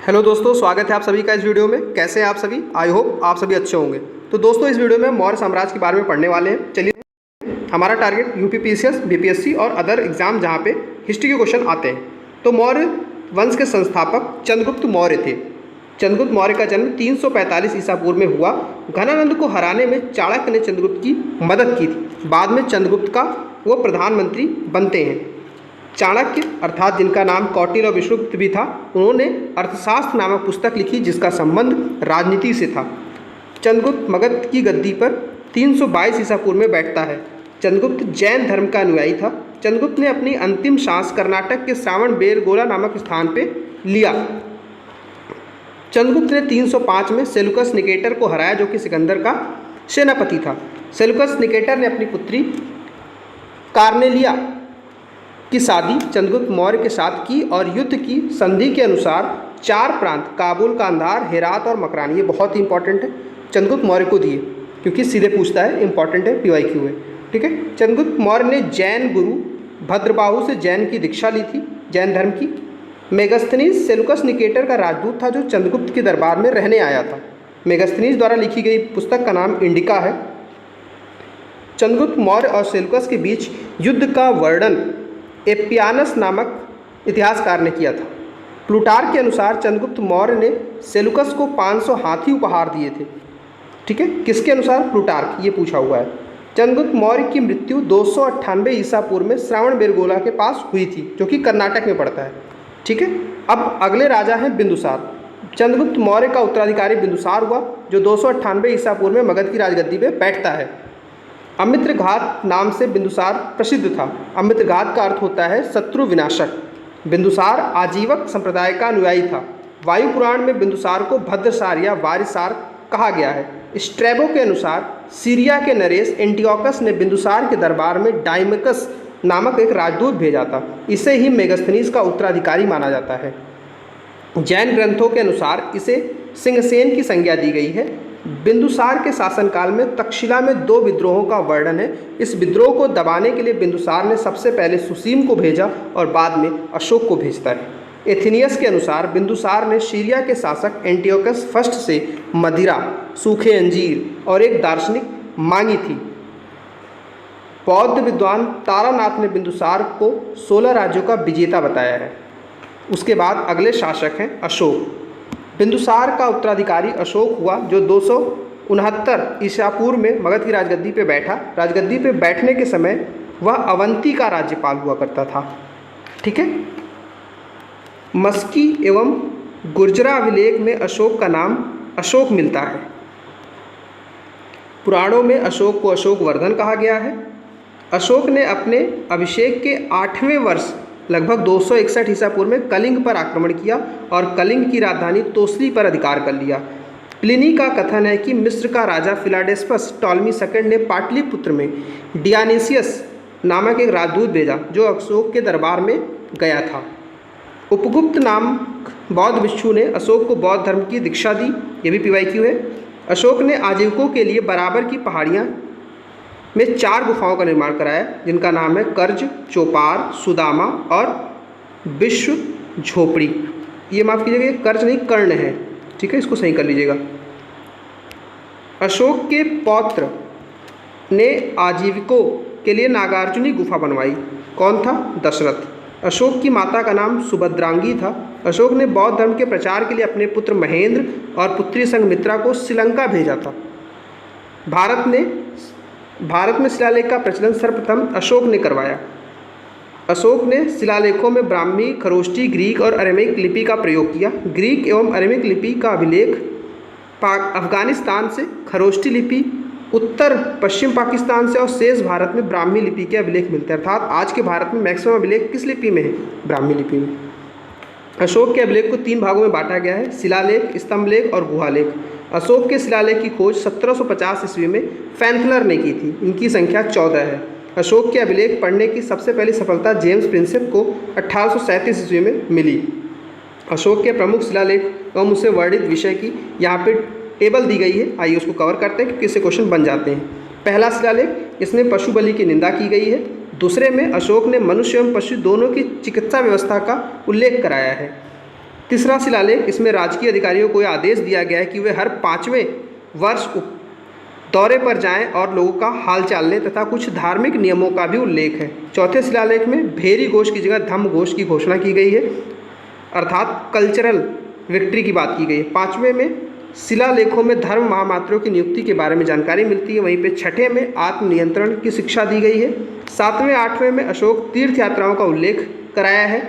Hello दोस्तों, स्वागत है आप सभी का इस वीडियो में। कैसे हैं आप सभी? आई होप आप सभी अच्छे होंगे। तो दोस्तों, इस वीडियो में मौर्य साम्राज्य के बारे में पढ़ने वाले हैं। चलिए, हमारा टारगेट यूपीपीसीएस, बीपीएससी और अदर एग्जाम जहाँ पे हिस्ट्री के क्वेश्चन आते हैं। तो मौर्य वंश के संस्थापक चंद्रगुप्त मौर्य थे। चंद्रगुप्त मौर्य का जन्म 345 ईसा पूर्व में हुआ। घनानंद को हराने में चाणक्य ने चंद्रगुप्त की मदद की थी। बाद में चंद्रगुप्त का वो प्रधानमंत्री बनते हैं। चाणक्य अर्थात जिनका नाम कौटिल्य और विष्णुगुप्त भी था, उन्होंने अर्थशास्त्र नामक पुस्तक लिखी जिसका संबंध राजनीति से था। चंद्रगुप्त मगध की गद्दी पर 322 ईसा पूर्व में बैठता है। चंद्रगुप्त जैन धर्म का अनुयायी था। चंद्रगुप्त ने अपनी अंतिम सांस कर्नाटक के श्रावण बेलगोला नामक स्थान पर लिया। चंद्रगुप्त ने 305 में सेल्यूकस निकेटर को हराया, जो कि सिकंदर का सेनापति था। सेल्यूकस निकेटर ने अपनी पुत्री कार्नेलिया की शादी चंद्रगुप्त मौर्य के साथ की और युद्ध की संधि के अनुसार 4 प्रांत काबुल, कांधार, हेरात और मकरान, ये बहुत ही इंपॉर्टेंट है, चंद्रगुप्त मौर्य को दिए, क्योंकि सीधे पूछता है, इंपॉर्टेंट है, पीवाईक्यू है। ठीक है। चंद्रगुप्त मौर्य ने जैन गुरु भद्रबाहु से जैन की दीक्षा ली थी, जैन धर्म की। मेगस्थनीज सेल्यूकस निकेटर का राजदूत था, जो चंद्रगुप्त के दरबार में रहने आया था। मेगस्थनीज द्वारा लिखी गई पुस्तक का नाम इंडिका है। चंद्रगुप्त मौर्य और सेल्यूकस के बीच युद्ध का वर्णन एपियानस नामक इतिहासकार ने किया था। प्लूटार्क के अनुसार चंद्रगुप्त मौर्य ने सेल्यूकस को 500 हाथी उपहार दिए थे। ठीक है। किसके अनुसार? प्लूटार्क, ये पूछा हुआ है। चंद्रगुप्त मौर्य की मृत्यु 298 ईसा पूर्व में श्रावण बेलगोला के पास हुई थी, जो कि कर्नाटक में पड़ता है। ठीक है। अब अगले राजा हैं बिंदुसार। चंद्रगुप्त मौर्य का उत्तराधिकारी बिंदुसार हुआ, जो 298 ईसा पूर्व में मगध की राजगद्दी पे बैठता है। अमित्रघात नाम से बिंदुसार प्रसिद्ध था। अमित्रघात का अर्थ होता है शत्रु विनाशक। बिंदुसार आजीवक संप्रदाय का अनुयायी था। वायु पुराण में बिंदुसार को भद्रसार या वारिसार कहा गया है। स्ट्रैबो के अनुसार सीरिया के नरेश एंटियोकस ने बिंदुसार के दरबार में डाइमकस नामक एक राजदूत भेजा था। इसे ही मेगस्थनीज का उत्तराधिकारी माना जाता है। जैन ग्रंथों के अनुसार इसे सिंहसेन की संज्ञा दी गई है। बिंदुसार के शासनकाल में तक्षशिला में 2 विद्रोहों का वर्णन है। इस विद्रोह को दबाने के लिए बिंदुसार ने सबसे पहले सुसीम को भेजा और बाद में अशोक को भेजता है। एथिनियस के अनुसार बिंदुसार ने सीरिया के शासक एंटियोकस फर्स्ट से मदिरा, सूखे अंजीर और एक दार्शनिक मांगी थी। बौद्ध विद्वान तारानाथ ने बिंदुसार को 16 राज्यों का विजेता बताया है। उसके बाद अगले शासक हैं अशोक। बिंदुसार का उत्तराधिकारी अशोक हुआ, जो 269 ईसा पूर्व में मगध की राजगद्दी पे बैठा। राजगद्दी पे बैठने के समय वह अवंती का राज्यपाल हुआ करता था। ठीक है। मस्की एवं गुर्जरा अभिलेख में अशोक का नाम अशोक मिलता है। पुराणों में अशोक को अशोक वर्धन कहा गया है। अशोक ने अपने अभिषेक के 8वें वर्ष लगभग 261 ईसा पूर्व में कलिंग पर आक्रमण किया और कलिंग की राजधानी तोसली पर अधिकार कर लिया। प्लिनी का कथन है कि मिस्र का राजा फिलाडेस्पस टॉलमी सेकंड ने पाटलिपुत्र में डियानिसियस नामक एक राजदूत भेजा, जो अशोक के दरबार में गया था। उपगुप्त नामक बौद्ध भिक्षु ने अशोक को बौद्ध धर्म की दीक्षा दी। ये भी पीवाईक्यू है। अशोक ने आजीविकों के लिए बराबर की पहाड़ियाँ में 4 गुफाओं का निर्माण कराया, जिनका नाम है कर्ज, चौपार, सुदामा और विश्व झोपड़ी। ये माफ़ कीजिएगा, कर्ज नहीं कर्ण है। ठीक है, इसको सही कर लीजिएगा। अशोक के पौत्र ने आजीविकों के लिए नागार्जुनी गुफा बनवाई। कौन था? दशरथ। अशोक की माता का नाम सुभद्रांगी था। अशोक ने बौद्ध धर्म के प्रचार के लिए अपने पुत्र महेंद्र और पुत्री संघमित्रा को श्रीलंका भेजा था। भारत में शिलालेख का प्रचलन सर्वप्रथम अशोक ने करवाया। अशोक ने शिलालेखों में ब्राह्मी, खरोष्टी, ग्रीक और अरेमिक लिपि का प्रयोग किया। ग्रीक एवं अरेमिक लिपि का अभिलेख अफगानिस्तान से, खरोष्टी लिपि उत्तर पश्चिम पाकिस्तान से और शेष भारत में ब्राह्मी लिपि के अभिलेख मिलते हैं। अर्थात आज के भारत में मैक्सिमम अभिलेख किस लिपि में है? ब्राह्मी लिपि में। अशोक के अभिलेख को 3 भागों में बांटा गया है: शिलालेख, स्तंभलेख और गुहालेख। अशोक के शिलालेख की खोज 1750 ईस्वी में फैंथलर ने की थी। इनकी संख्या 14 है। अशोक के अभिलेख पढ़ने की सबसे पहली सफलता जेम्स प्रिंसेप को 1837 ईस्वी में मिली। अशोक के प्रमुख शिलालेख एवं उससे वर्णित विषय की यहाँ पे टेबल दी गई है। आइए उसको कवर करते हैं, क्योंकि इससे क्वेश्चन बन जाते हैं। पहला शिलालेख, इसमें पशु बलि की निंदा की गई है। दूसरे में अशोक ने मनुष्य एवं पशु दोनों की चिकित्सा व्यवस्था का उल्लेख कराया है। तीसरा शिलालेख, इसमें राजकीय अधिकारियों को यह आदेश दिया गया है कि वे हर 5वें वर्ष दौरे पर जाएं और लोगों का हाल चाल लें तथा कुछ धार्मिक नियमों का भी उल्लेख है। चौथे शिलालेख में भेरी घोष की जगह धम्म घोष की घोषणा की गई है, अर्थात कल्चरल विक्ट्री की बात की गई है। 5वें में शिलालेखों में धर्म महामात्रों की नियुक्ति के बारे में जानकारी मिलती है। वहीं पे 6ठे में आत्मनियंत्रण की शिक्षा दी गई है। 7वें 8वें में अशोक तीर्थ यात्राओं का उल्लेख कराया है।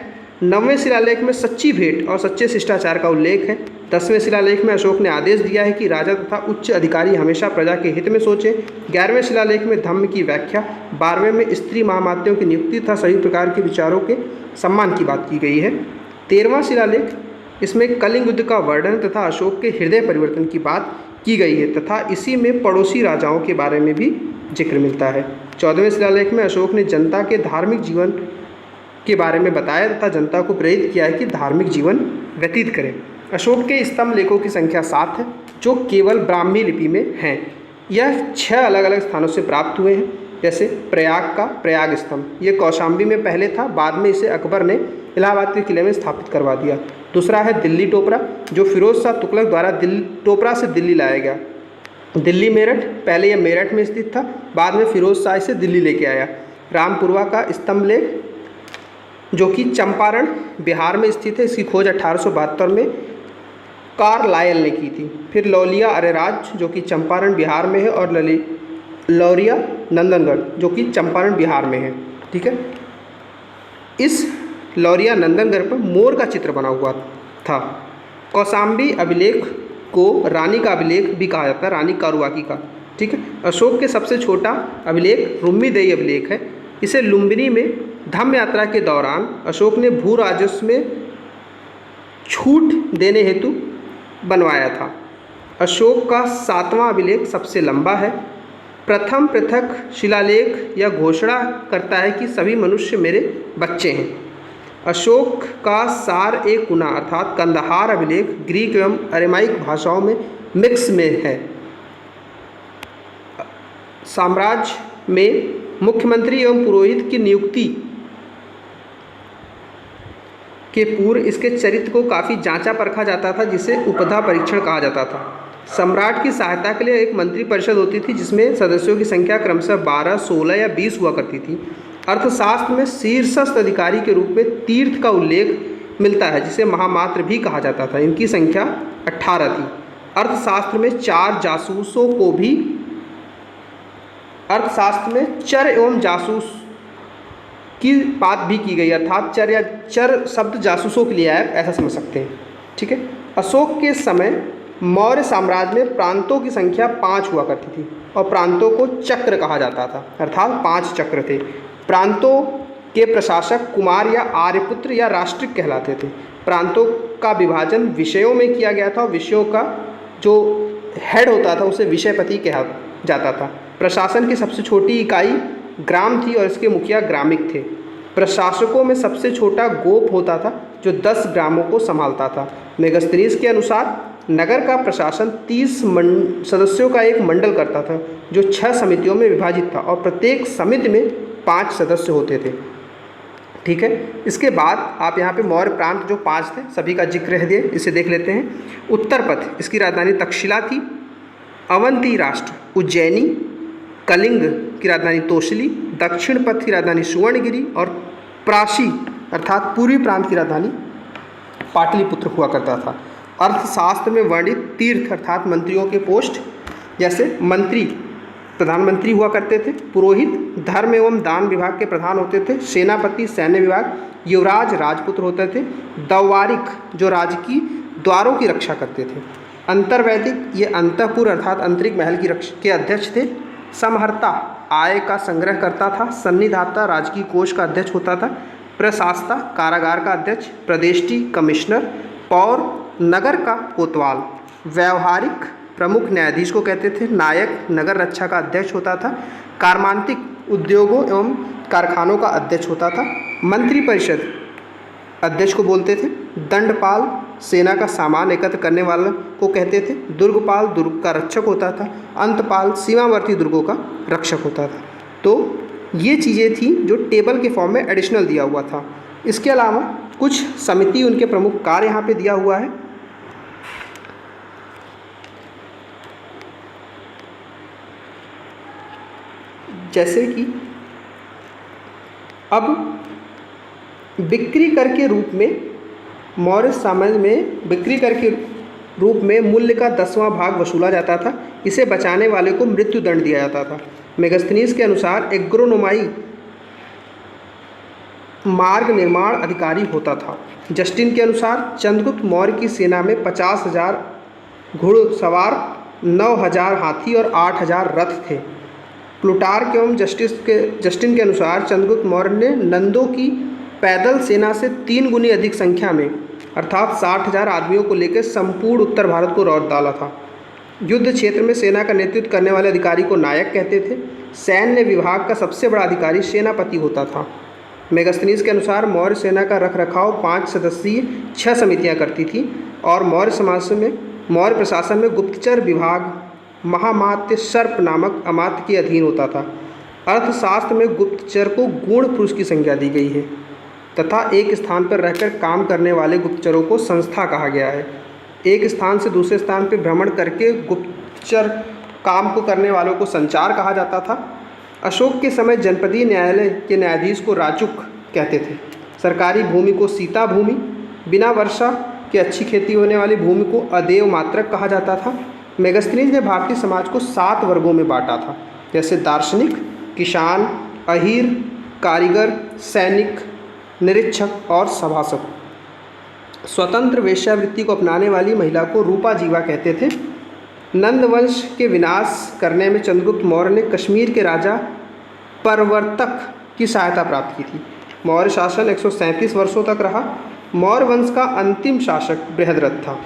9वें शिलालेख में सच्ची भेंट और सच्चे शिष्टाचार का उल्लेख है। 10वें शिलालेख में अशोक ने आदेश दिया है कि राजा तथा उच्च अधिकारी हमेशा प्रजा के हित में सोचें। 11वें शिलालेख में धम्म की व्याख्या। 12वें में स्त्री महामात्यों की नियुक्ति तथा सभी प्रकार के विचारों के सम्मान की बात की गई है। 13वां शिलालेख, इसमें कलिंग युद्ध का वर्णन तथा अशोक के हृदय परिवर्तन की बात की गई है तथा इसी में पड़ोसी राजाओं के बारे में भी जिक्र मिलता है। 14वें शिलालेख में अशोक ने जनता के धार्मिक जीवन के बारे में बताया तथा जनता को प्रेरित किया है कि धार्मिक जीवन व्यतीत करें। अशोक के स्तंभ लेखों की संख्या 7 है, जो केवल ब्राह्मी लिपि में हैं। यह 6 अलग अलग स्थानों से प्राप्त हुए हैं, जैसे प्रयाग का प्रयाग स्तंभ, ये कौशाम्बी में पहले था, बाद में इसे अकबर ने इलाहाबाद के किले में स्थापित करवा दिया। दूसरा है दिल्ली टोपरा, जो फिरोज शाह तुगलक द्वारा टोपरा से दिल्ली लाया गया। दिल्ली मेरठ, पहले यह मेरठ में स्थित था, बाद में फिरोज शाह इसे दिल्ली लेके आया। रामपुरवा का स्तंभ लेख, जो कि चंपारण बिहार में स्थित है, इसकी खोज 1872 में कार्लायल ने की थी। फिर लौलिया अरेराज, जो कि चंपारण बिहार में है, और लौरिया नंदनगढ़, जो कि चंपारण बिहार में है। ठीक है, इस लौरिया नंदनगढ़ पर मोर का चित्र बना हुआ था। कौशाम्बी अभिलेख को रानी का अभिलेख भी कहा जाता है, रानी कारुआकी का। ठीक है, अशोक के सबसे छोटा अभिलेख रुम्मीदेई अभिलेख है। इसे लुम्बिनी में धम्म यात्रा के दौरान अशोक ने भू राजस्व में छूट देने हेतु बनवाया था। अशोक का 7वां अभिलेख सबसे लंबा है। प्रथम पृथक शिलालेख यह घोषणा करता है कि सभी मनुष्य मेरे बच्चे हैं। अशोक का सार ए कुना अर्थात कंदहार अभिलेख ग्रीक एवं अरेमाइक भाषाओं में मिक्स में है। साम्राज्य में मुख्यमंत्री एवं पुरोहित की नियुक्ति के पूर्व इसके चरित्र को काफ़ी जांचा परखा जाता था, जिसे उपधा परीक्षण कहा जाता था। सम्राट की सहायता के लिए एक मंत्री परिषद होती थी, जिसमें सदस्यों की संख्या क्रमशः 12, 16 या 20 हुआ करती थी। अर्थशास्त्र में शीर्षस्थ अधिकारी के रूप में तीर्थ का उल्लेख मिलता है, जिसे महामात्र भी कहा जाता था। इनकी संख्या 18 थी। अर्थशास्त्र में 4 जासूसों को भी, अर्थशास्त्र में चर एवं जासूस की बात भी की गई, अर्थात चर या चर शब्द जासूसों के लिए आया, ऐसा समझ सकते हैं। ठीक है, अशोक के समय मौर्य साम्राज्य में प्रांतों की संख्या 5 हुआ करती थी और प्रांतों को चक्र कहा जाता था, अर्थात 5 चक्र थे। प्रांतों के प्रशासक कुमार या आर्यपुत्र या राष्ट्रिक कहलाते थे। प्रांतों का विभाजन विषयों में किया गया था और विषयों का जो हेड होता था उसे विषयपति कहा जाता था। प्रशासन की सबसे छोटी इकाई ग्राम थी और इसके मुखिया ग्रामिक थे। प्रशासकों में सबसे छोटा गोप होता था, जो 10 ग्रामों को संभालता था। मेगस्थनीज के अनुसार नगर का प्रशासन 30 सदस्यों का एक मंडल करता था, जो 6 समितियों में विभाजित था और प्रत्येक समिति में 5 सदस्य होते थे। ठीक है, इसके बाद आप यहाँ पे मौर्य प्रांत जो 5 थे सभी का जिक्र है, इसे देख लेते हैं। उत्तर पथ, इसकी राजधानी तक्षशिला थी। अवंती राष्ट्र उज्जैनी, कलिंग की राजधानी तोशली, दक्षिण पथ की राजधानी सुवर्णगिरी और प्राशी अर्थात पूर्वी प्रांत की राजधानी पाटलिपुत्र हुआ करता था। अर्थशास्त्र में वर्णित तीर्थ अर्थात मंत्रियों के पोस्ट, जैसे मंत्री प्रधानमंत्री हुआ करते थे, पुरोहित धर्म एवं दान विभाग के प्रधान होते थे, सेनापति सैन्य विभाग, युवराज राजपुत्र होते थे, दवारिक जो राजकीय द्वारों की रक्षा करते थे, अंतर्वैदिक ये अंतःपुर अर्थात आंतरिक महल की रक्षा के अध्यक्ष थे, समहर्ता आय का संग्रह करता था, सन्निधाता राजकीय कोष का अध्यक्ष होता था, प्रशासता कारागार का अध्यक्ष, प्रदेष्टि कमिश्नर, पौर नगर का कोतवाल, व्यवहारिक प्रमुख न्यायाधीश को कहते थे, नायक नगर रक्षा का अध्यक्ष होता था, कार्मांतिक उद्योगों एवं कारखानों का अध्यक्ष होता था, मंत्री परिषद अध्यक्ष को बोलते थे, दंडपाल सेना का सामान एकत्र करने वाला को कहते थे, दुर्गपाल दुर्ग का रक्षक होता था, अंतपाल सीमावर्ती दुर्गों का रक्षक होता था। तो ये चीज़ें थी जो टेबल के फॉर्म में एडिशनल दिया हुआ था। इसके अलावा कुछ समिति उनके प्रमुख कार्य यहाँ पे दिया हुआ है। जैसे कि अब बिक्री कर के रूप में मौर्य साम्राज्य में बिक्री कर के रूप में मूल्य का 10वां भाग वसूला जाता था। इसे बचाने वाले को मृत्यु दंड दिया जाता था। मेगस्थनीज के अनुसार एग्रोनोमाई मार्ग निर्माण अधिकारी होता था। जस्टिन के अनुसार चंद्रगुप्त मौर्य की सेना में 50,000 घुड़सवार, 9,000 हाथी और 8,000 रथ थे। प्लूटार्क एवं जस्टिन के अनुसार चंद्रगुप्त मौर्य ने नंदों की पैदल सेना से 3 गुनी अधिक संख्या में अर्थात 60,000 आदमियों को लेकर संपूर्ण उत्तर भारत को रौंद डाला था। युद्ध क्षेत्र में सेना का नेतृत्व करने वाले अधिकारी को नायक कहते थे। सैन्य विभाग का सबसे बड़ा अधिकारी सेनापति होता था। मेगस्थनीज के अनुसार मौर्य सेना का रखरखाव 5 सदस्यीय 6 समितियां करती थी और मौर्य प्रशासन में गुप्तचर विभाग महामात्य सर्प नामक अमात्य के अधीन होता था। अर्थशास्त्र में गुप्तचर को गूढ़ पुरुष की संज्ञा दी गई है तथा एक स्थान पर रहकर काम करने वाले गुप्तचरों को संस्था कहा गया है। एक स्थान से दूसरे स्थान पर भ्रमण करके गुप्तचर काम को करने वालों को संचार कहा जाता था। अशोक के समय जनपदीय न्यायालय के न्यायाधीश को राचुक कहते थे। सरकारी भूमि को सीता भूमि, बिना वर्षा के अच्छी खेती होने वाली भूमि को अदेव मात्रक कहा जाता था। मेगस्थनीज ने भारतीय समाज को 7 वर्गों में बांटा था, जैसे दार्शनिक, किसान, अहीर, कारीगर, सैनिक, निरीक्षक और सभासद। स्वतंत्र वेश्यावृत्ति को अपनाने वाली महिला को रूपा जीवा कहते थे। नंद वंश के विनाश करने में चंद्रगुप्त मौर्य ने कश्मीर के राजा परवर्तक की सहायता प्राप्त की थी। मौर्य शासन 137 वर्षों तक रहा। मौर्य वंश का अंतिम शासक बृहद्रथ था।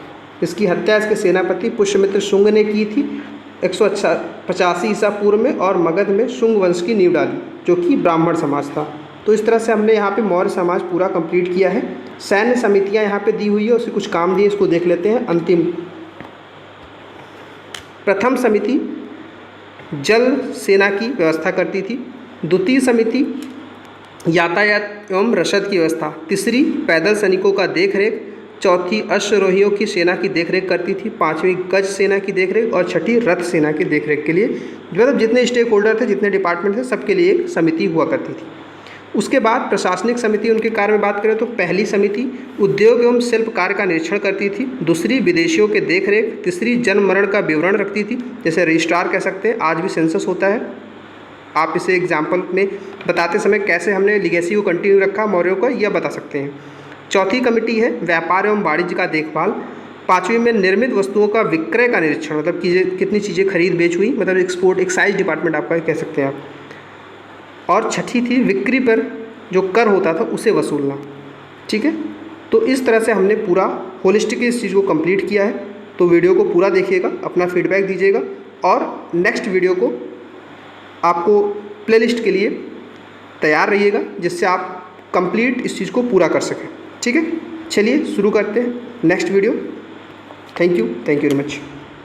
इसकी हत्या इसके सेनापति पुष्यमित्र शुंग ने की थी 185 ईसा पूर्व में और मगध में शुंग वंश की नींव डाली, जो कि ब्राह्मण समाज था। तो इस तरह से हमने यहाँ पे मौर्य समाज पूरा कंप्लीट किया है। सैन्य समितियाँ यहाँ पे दी हुई है, उससे कुछ काम दिए, इसको देख लेते हैं। अंतिम प्रथम समिति जल सेना की व्यवस्था करती थी। द्वितीय समिति यातायात एवं रसद की व्यवस्था। तीसरी पैदल सैनिकों का देखरेख। चौथी अश्वरोहियों की सेना की देखरेख करती थी। 5वीं गज सेना की देखरेख और 6ठी रथ सेना की देखरेख के लिए मतलब जितने स्टेक होल्डर थे, जितने डिपार्टमेंट थे, सबके लिए एक समिति हुआ करती थी। उसके बाद प्रशासनिक समिति, उनके कार्य में बात करें तो पहली समिति उद्योग एवं शिल्प कार्य का निरीक्षण करती थी। दूसरी विदेशियों के देखरेख। तीसरी जन्म मरण का विवरण रखती थी, जैसे रजिस्ट्रार कह सकते हैं। आज भी सेंसस होता है। आप इसे एग्जाम्पल में बताते समय कैसे हमने लीगेसी को कंटिन्यू रखा मौर्यों का, यह बता सकते हैं। चौथी कमेटी है व्यापार एवं वाणिज्य का देखभाल। 5वीं में निर्मित वस्तुओं का विक्रय का निरीक्षण, मतलब कितनी चीज़ें खरीद बेच हुई, मतलब एक्सपोर्ट एक्साइज डिपार्टमेंट आपका कह सकते हैं आप। और 6ठी थी बिक्री पर जो कर होता था उसे वसूलना। ठीक है, तो इस तरह से हमने पूरा होलिस्टिकली इस चीज़ को कंप्लीट किया है। तो वीडियो को पूरा देखिएगा, अपना फीडबैक दीजिएगा और नेक्स्ट वीडियो को आपको प्लेलिस्ट के लिए तैयार रहिएगा, जिससे आप कंप्लीट इस चीज़ को पूरा कर सकें। ठीक है, चलिए शुरू करते हैं next video. Thank you very much.